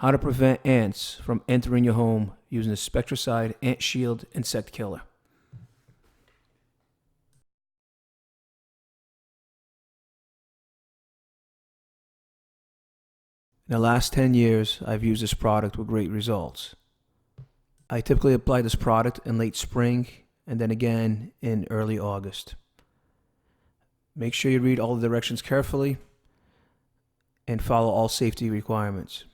How to prevent ants from entering your home using the Spectracide Ant Shield Insect Killer. In the last 10 years, I've used this product with great results. I typically apply this product in late spring and then again in early August. Make sure you read all the directions carefully and follow all safety requirements.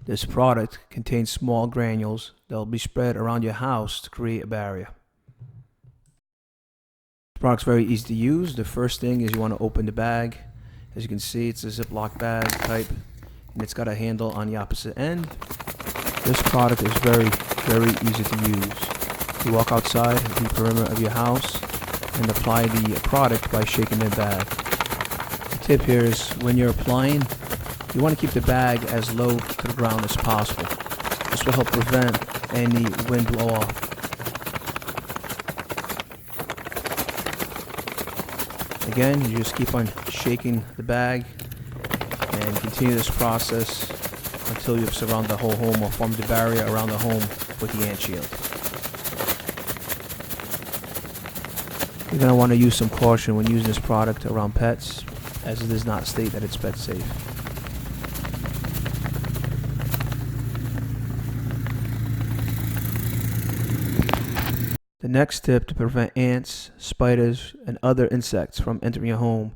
This product contains small granules that will be spread around your house to create a barrier. This product's very easy to use. The first thing is you want to open the bag. As you can see, it's a Ziploc bag type, and it's got a handle on the opposite end. This product is very easy to use. You walk outside the perimeter of your house and apply the product by shaking the bag. The tip here is when you're applying, you want to keep the bag as low to the ground as possible. This will help prevent any wind blow off. Again, you just keep on shaking the bag and continue this process until you've surrounded the whole home or formed a barrier around the home with the ant shield. You're going to want to use some caution when using this product around pets, as it does not state that it's pet safe. The next tip to prevent ants, spiders, and other insects from entering your home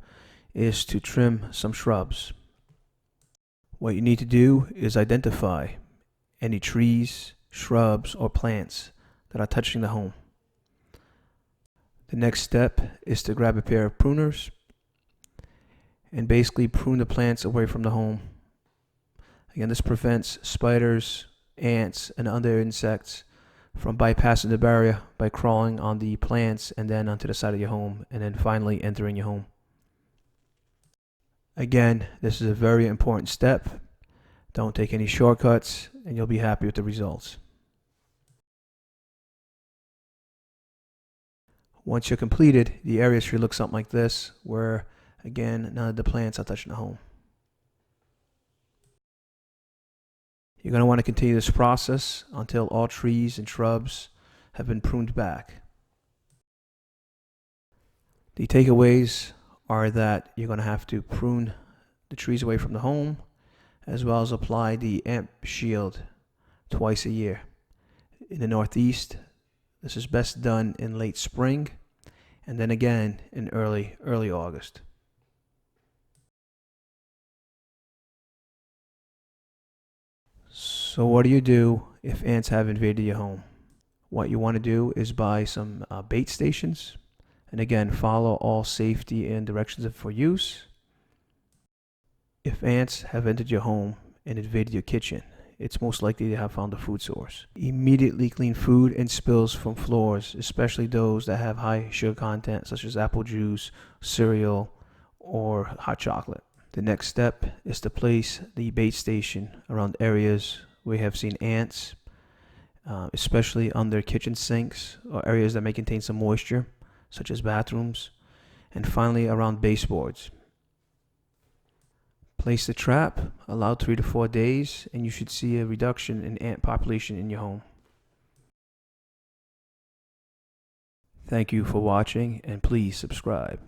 is to trim some shrubs. What you need to do is identify any trees, shrubs, or plants that are touching the home. The next step is to grab a pair of pruners and basically prune the plants away from the home. Again, this prevents spiders, ants, and other insects from bypassing the barrier by crawling on the plants and then onto the side of your home and then finally entering your home. Again, this is a very important step. Don't take any shortcuts and you'll be happy with the results. Once you're completed, the area should look something like this, where again, none of the plants are touching the home. You're going to want to continue this process until all trees and shrubs have been pruned back. The takeaways are that you're going to have to prune the trees away from the home, as well as apply the ant shield twice a year. In the Northeast, this is best done in late spring and then again in early August. So what do you do if ants have invaded your home? What you want to do is buy some bait stations, and again, follow all safety and directions for use. If ants have entered your home and invaded your kitchen, it's most likely they have found a food source. Immediately clean food and spills from floors, especially those that have high sugar content, such as apple juice, cereal, or hot chocolate. The next step is to place the bait station around areas we have seen ants, especially under kitchen sinks or areas that may contain some moisture, such as bathrooms, and finally around baseboards. Place the trap, allow 3 to 4 days, and you should see a reduction in ant population in your home. Thank you for watching, and please subscribe.